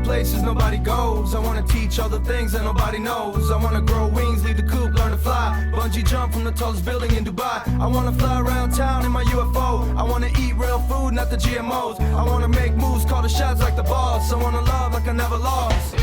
places nobody goes. I wanna teach all the things that nobody knows. I wanna grow wings, leave the coop, learn to fly. Bungee jump from the tallest building in Dubai. I wanna fly around town in my UFO. I wanna eat real food, not the GMOs. I wanna make moves, call the shots like the boss. I wanna love like I never lost.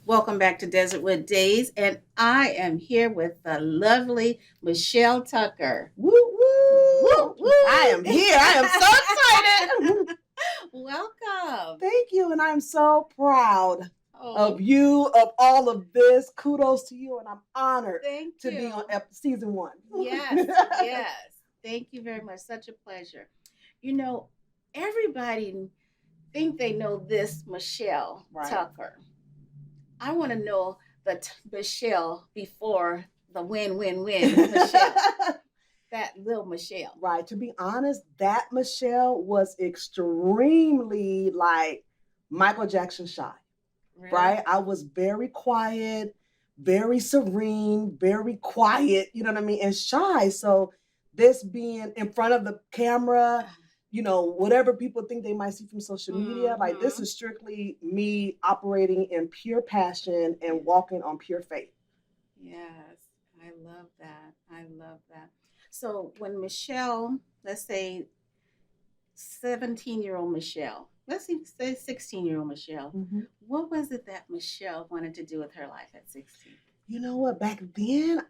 Welcome back to Desertwood Days, and I am here with the lovely Mechelle Tucker. Woo, woo, woo. I am here. I am so excited. Welcome. Thank you, and I'm so proud of you, of all of this. Kudos to you, and I'm honored to be on season 1. Yes, yes. Thank you very much. Such a pleasure. You know, everybody think they know this Mechelle Tucker. I want to know the Mechelle before the win-win-win Mechelle. That little Mechelle. Right. To be honest, that Mechelle was extremely like Michael Jackson shy. Really? Right? I was very quiet, very serene, very quiet, you know what I mean, and shy. So this being in front of the camera, you know, whatever people think they might see from social media, like this is strictly me operating in pure passion and walking on pure faith. Yes, I love that. I love that. So when Mechelle, let's say 17-year-old Mechelle, let's say 16-year-old Mechelle, what was it that Mechelle wanted to do with her life at 16? You know what? Back then,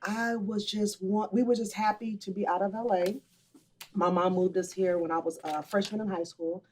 we were just happy to be out of LA. My mom moved us here when I was a freshman in high school.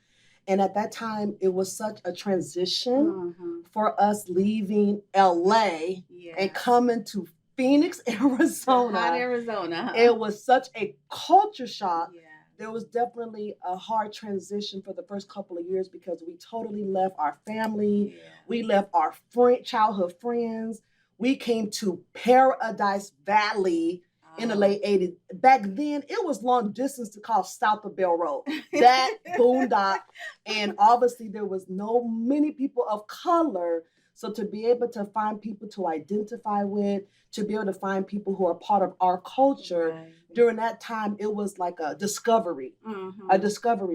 And at that time, it was such a transition for us leaving LA and coming to Phoenix, Arizona. Hot Arizona. It was such a culture shock. Yeah. There was definitely a hard transition for the first couple of years because we totally left our family. Yeah. We left our childhood friends. We came to Paradise Valley in the late 80s. Back then, it was long distance to call south of Bell Road. That boondock. And obviously, there was many people of color. So to be able to find people to identify with, to be able to find people who are part of our culture, during that time, it was like a discovery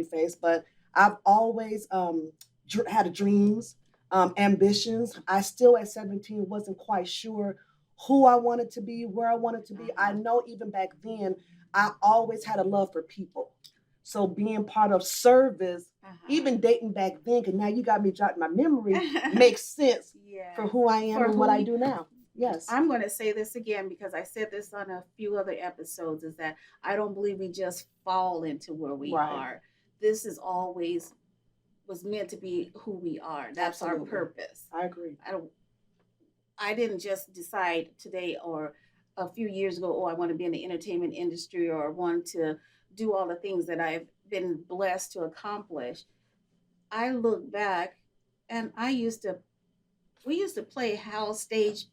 phase. But I've always had dreams, ambitions. I still at 17 wasn't quite sure who I wanted to be, where I wanted to be. I know even back then, I always had a love for people. So being part of service, even dating back then, because now you got me jotting my memory, makes sense for who I am and what I do now. Yes. I'm going to say this again because I said this on a few other episodes, is that I don't believe we just fall into where we are. This is always was meant to be who we are. That's our purpose. I agree. I didn't just decide today or a few years ago, I want to be in the entertainment industry or want to do all the things that I've been blessed to accomplish. I look back and we used to play houses.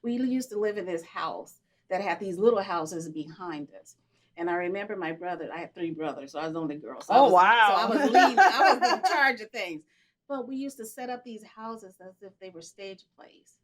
We used to live in this house that had these little houses behind us. And I remember my brother, I had 3 brothers, so I was the only girl. So wow. So I was leading, I was in charge of things. But we used to set up these houses as if they were stage plays.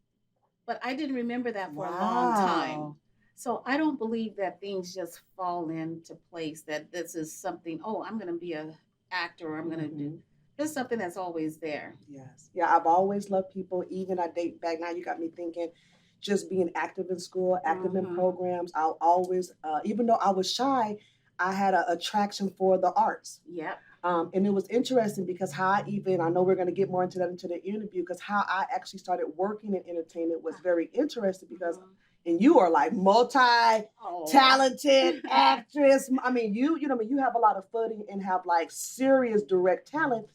But I didn't remember that for a long time. So I don't believe that things just fall into place, that this is something, I'm going to be an actor or I'm going to do. There's something that's always there. Yes. Yeah, I've always loved people. Even I date back now, you got me thinking, just being active in school, active in programs. I'll always, even though I was shy, I had an attraction for the arts. Yep. And it was interesting because I know we're going to get more into that into the interview, because how I actually started working in entertainment was very interesting because, and you are like multi-talented actress. I mean, you have a lot of footing and have like serious direct talent.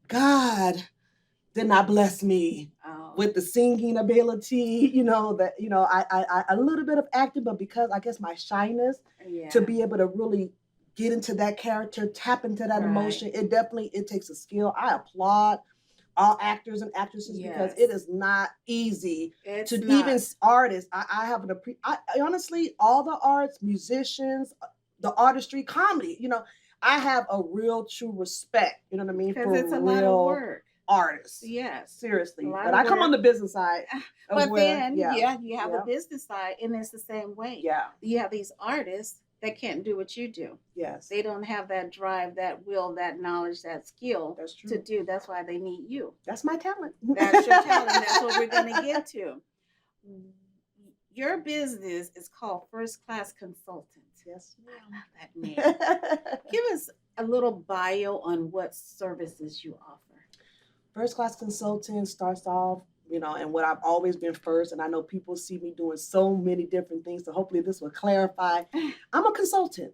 God did not bless me with the singing ability, I a little bit of acting, but because I guess my shyness to be able to really get into that character, tap into that emotion, it takes a skill. I applaud all actors and actresses because it is not easy even artists. I have I honestly, all the arts, musicians, the artistry, comedy, I have a real true respect, you know what I mean? Because it's a lot of work. Artists. Yes. Seriously. But I come on the business side. But then, you have the business side, and it's the same way. Yeah. You have these artists that can't do what you do. Yes. They don't have that drive, that will, that knowledge, that skill That's true. to do. That's why they need you. That's my talent. That's your talent. That's what we're going to get to. Your business is called First Class Consultants. Yes, I love that name. Give us a little bio on what services you offer. First Class Consultant starts off, and what I've always been first, and I know people see me doing so many different things, so hopefully this will clarify. I'm a consultant,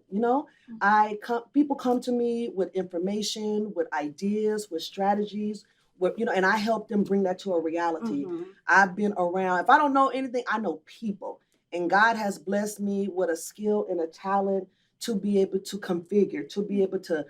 people come to me with information, with ideas, with strategies, and I help them bring that to a reality. Mm-hmm. I've been around, if I don't know anything, I know people, and God has blessed me with a skill and a talent to be able to configure, to be able to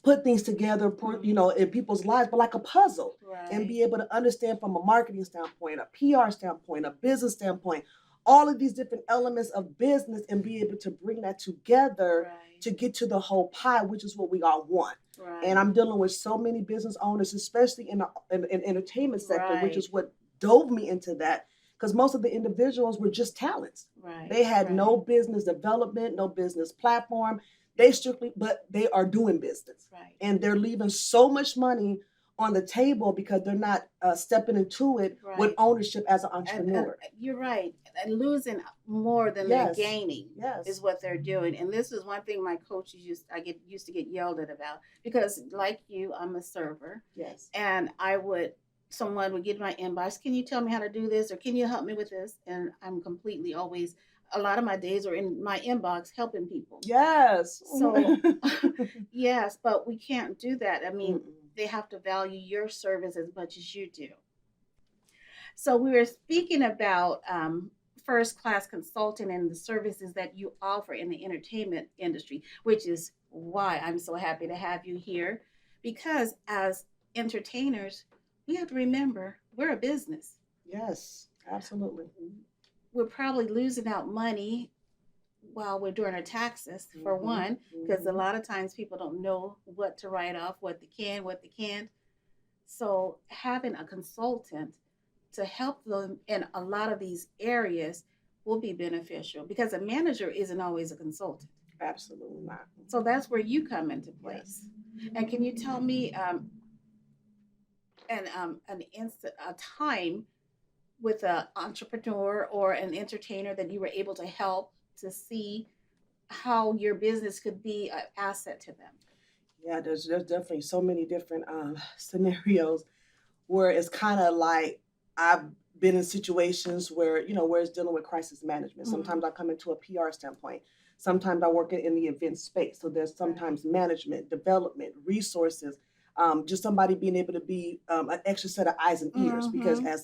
put things together, in people's lives, but like a puzzle, right. And be able to understand from a marketing standpoint, a PR standpoint, a business standpoint, all of these different elements of business, and be able to bring that together right. to get to the whole pie, which is what we all want. Right. And I'm dealing with so many business owners, especially in the entertainment sector, right. which is what dove me into that. Because most of the individuals were just talents. Right. They had no business development, no business platform. But they are doing business. Right. And they're leaving so much money on the table because they're not stepping into it right. with ownership as an entrepreneur. And you're right. And losing more than they're gaining is what they're doing. And this is one thing my coaches used to get yelled at about, because like you, I'm a server. Yes. And someone would get my inbox, can you tell me how to do this, or can you help me with this? And I'm completely always, a lot of my days are in my inbox helping people. Yes. So, yes, but we can't do that. I mean, they have to value your service as much as you do. So we were speaking about First Class Consulting and the services that you offer in the entertainment industry, which is why I'm so happy to have you here. Because as entertainers, we have to remember we're a business. Yes, absolutely. We're probably losing out money while we're doing our taxes, for one, because a lot of times people don't know what to write off, what they can, what they can't. So having a consultant to help them in a lot of these areas will be beneficial, because a manager isn't always a consultant. Absolutely not. So that's where you come into place. Yes. And can you tell me a time with an entrepreneur or an entertainer that you were able to help to see how your business could be an asset to them? Yeah, there's definitely so many different scenarios where it's kind of like I've been in situations where it's dealing with crisis management. Sometimes I come into a PR standpoint. Sometimes I work in the event space. So there's sometimes management, development, resources, just somebody being able to be an extra set of eyes and ears, because as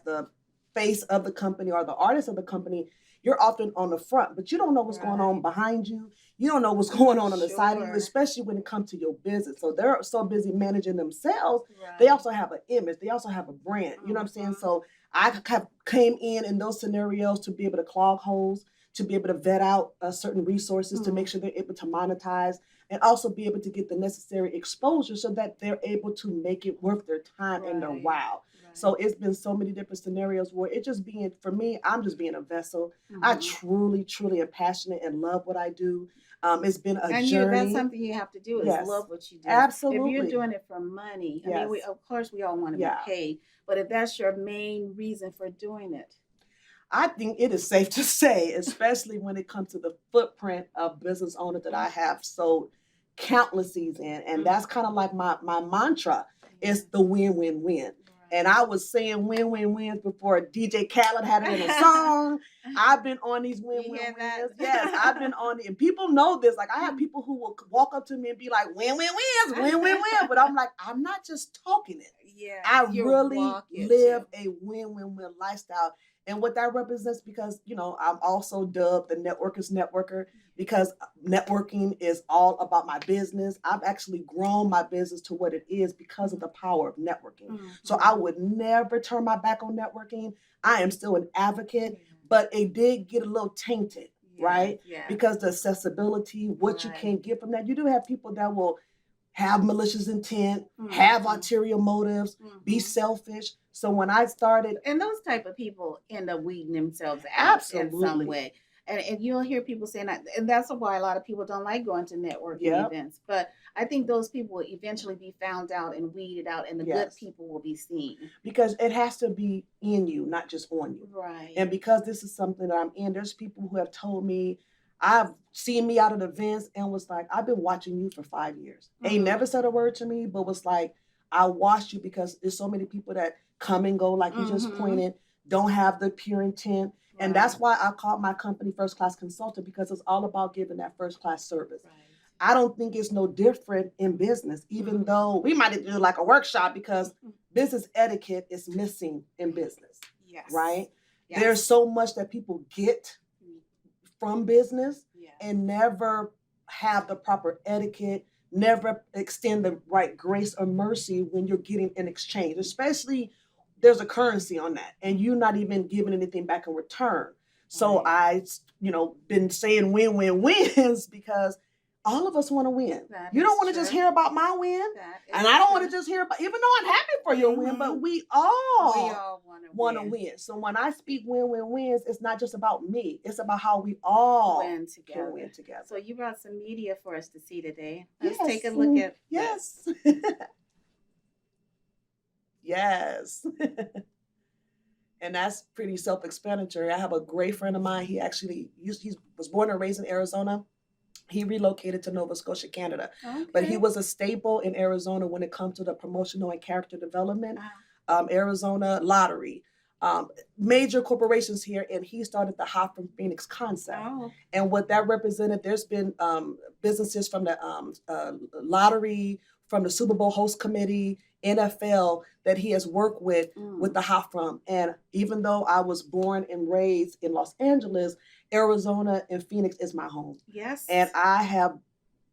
the face of the company or the artist of the company, you're often on the front, but you don't know what's going on behind you. You don't know what's going on the side of you, especially when it comes to your business. So they're so busy managing themselves. Right. They also have an image. They also have a brand. You know what I'm saying? So I came in those scenarios to be able to clog holes, to be able to vet out certain resources, to make sure they're able to monetize, and also be able to get the necessary exposure so that they're able to make it worth their time and their wow. So it's been so many different scenarios where it just being, for me, I'm just being a vessel. I truly, truly am passionate and love what I do. It's been a journey. That's something you have to do, is love what you do. Absolutely. If you're doing it for money, I mean, of course we all want to be paid, but if that's your main reason for doing it, I think it is safe to say, especially when it comes to the footprint of business owner that I have sold countless in, and that's kind of like my mantra is the win-win-win. And I was saying win-win-wins before DJ Khaled had it in a song. I've been on these win-win-wins. Yes, I've been on it. And people know this. Like, I have people who will walk up to me and be like, win-win-wins, win-win-win. But I'm like, I'm not just talking it. Yeah, I really live a win-win-win lifestyle. And what that represents, because, I'm also dubbed the networker's networker, because networking is all about my business. I've actually grown my business to what it is because of the power of networking. So I would never turn my back on networking. I am still an advocate, but it did get a little tainted, right? Yeah. Because the accessibility, what you can get from that. You do have people that will have malicious intent, have ulterior motives, be selfish. So when I started... And those type of people end up weeding themselves out in some way. And you'll hear people saying that, and that's why a lot of people don't like going to networking Yep. events. But I think those people will eventually be found out and weeded out, and the good Yes. people will be seen. Because it has to be in you, not just on you. Right. And because this is something that I'm in, there's people who have told me, I've seen me out of events and was like, I've been watching you for 5 years. Ain't never said a word to me, but was like, I watched you because there's so many people that come and go, like you just pointed, don't have the pure intent. And that's why I called my company First Class Consultant, because it's all about giving that first class service. Right. I don't think it's no different in business, even though we might do like a workshop, because business etiquette is missing in business. Yes. Right? Yes. There's so much that people get from business and never have the proper etiquette, never extend the right grace or mercy when you're getting an exchange, especially there's a currency on that and you're not even giving anything back in return. So I, been saying wins because all of us want to win. You don't want to just hear about my win. And I don't want to just hear about, even though I'm happy for your win, but we all want to win. So when I speak wins, it's not just about me. It's about how we all win together. Can win together. So you brought some media for us to see today. Let's Yes. take a look at Yes. Yes. And that's pretty self-explanatory. I have a great friend of mine. He was born and raised in Arizona. He relocated to Nova Scotia, Canada. Okay. But he was a staple in Arizona when it comes to the promotional and character development. Arizona Lottery, major corporations here, and he started the Hop from Phoenix concept. And what that represented, there's been businesses from the lottery, from the Super Bowl host committee, NFL, that he has worked with the Hop from. And even though I was born and raised in Los Angeles, Arizona and Phoenix is my home. Yes. And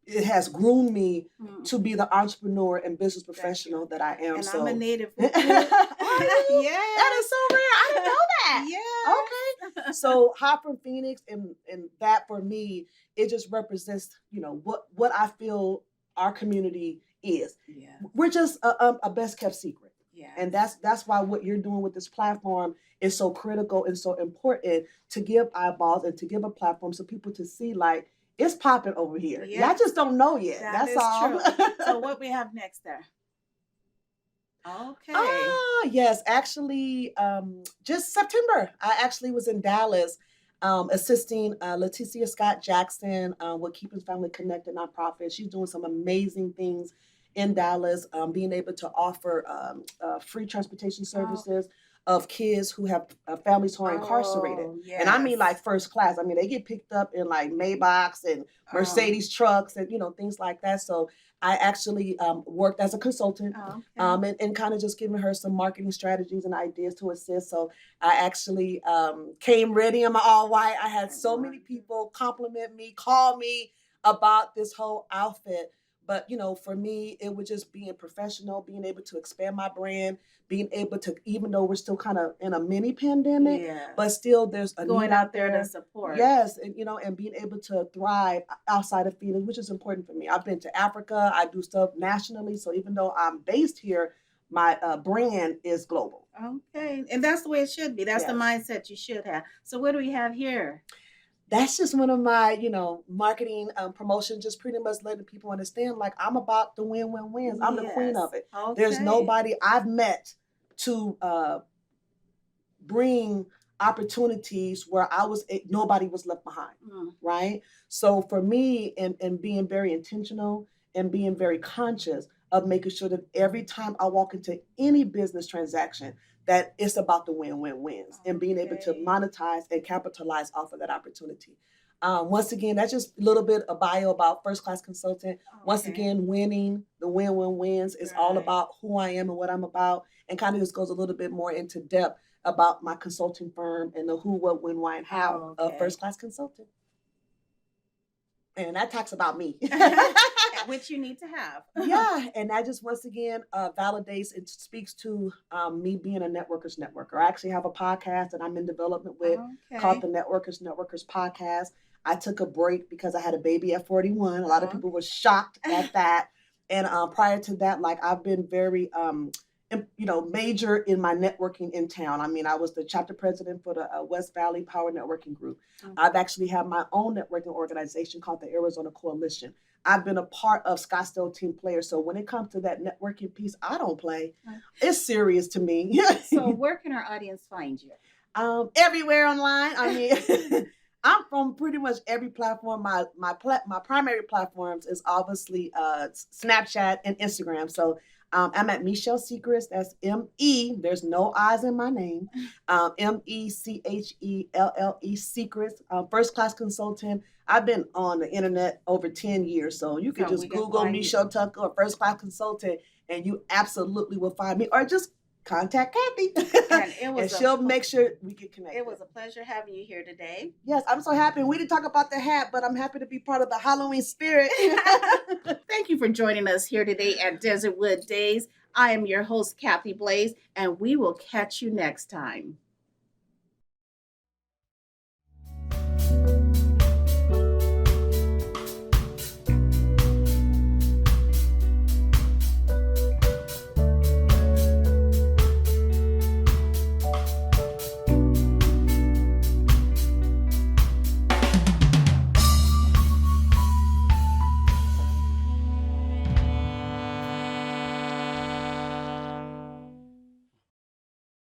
it has groomed me to be the entrepreneur and business professional that I am. And so I'm a native. Yeah. That is so rare. I didn't know that. Yeah. Okay. So Hop from Phoenix, and that for me, it just represents, what I feel our community is. Yeah. We're just a best kept secret. Yeah. And that's why what you're doing with this platform is so critical and so important, to give eyeballs and to give a platform so people to see, like, it's popping over here. Yes. Y'all just don't know yet. That's all. True. So what we have next there? Okay. Yes. Actually, just September, I actually was in Dallas assisting Leticia Scott Jackson with Keeping Family Connected nonprofit. She's doing some amazing things in Dallas, being able to offer free transportation services of kids who have families who are incarcerated. Yes. And I mean, like, first class. I mean, they get picked up in like Maybachs and Mercedes trucks and, things like that. So I actually worked as a consultant and kind of just giving her some marketing strategies and ideas to assist. So I actually came ready in my all white. I had so many people compliment me, call me about this whole outfit. But, for me, it was just being professional, being able to expand my brand, being able to, even though we're still kind of in a mini pandemic, but still there's a going out there to support. Yes. And, and being able to thrive outside of Phoenix, which is important for me. I've been to Africa. I do stuff nationally. So even though I'm based here, my brand is global. Okay. And that's the way it should be. That's the mindset you should have. So what do we have here? That's just one of my, marketing promotions, just pretty much letting people understand, like, I'm about the win-win-wins. I'm the queen of it. Okay. There's nobody I've met to bring opportunities where nobody was left behind, right? So for me, and being very intentional and being very conscious of making sure that every time I walk into any business transaction, that it's about the win-win-wins and being able to monetize and capitalize off of that opportunity. Once again, that's just a little bit of bio about First Class Consultant. Once again, winning, the win-win-wins is all about who I am and what I'm about, and kind of just goes a little bit more into depth about my consulting firm and the who, what, when, why, and how of First Class Consultant. And that talks about me. Which you need to have. Yeah. And that just, once again, validates and speaks to me being a networker's networker. I actually have a podcast that I'm in development with called the Networkers Podcast. I took a break because I had a baby at 41. A lot of people were shocked at that. And prior to that, like, I've been very major in my networking in town. I mean, I was the chapter president for the West Valley Power Networking Group. Okay. I've actually had my own networking organization called the Arizona Coalition. I've been a part of Scottsdale Team Players. So when it comes to that networking piece, I don't play. It's serious to me. So where can our audience find you? Everywhere online. I mean, I'm from pretty much every platform. My primary platforms is obviously Snapchat and Instagram. So I'm at Mechelle Secrets. That's M-E. There's no I's in my name. M-E-C-H-E-L-L-E Secrets. First class consultant. I've been on the internet over 10 years. So you can just Google Mechelle Tucker or First Class Consultant and you absolutely will find me. Or just contact Kathy. And she'll make sure we get connected. It was a pleasure having you here today. Yes, I'm so happy. We didn't talk about the hat, but I'm happy to be part of the Halloween spirit. Thank you for joining us here today at Desertwood Days. I am your host, Kathy Blaze, and we will catch you next time.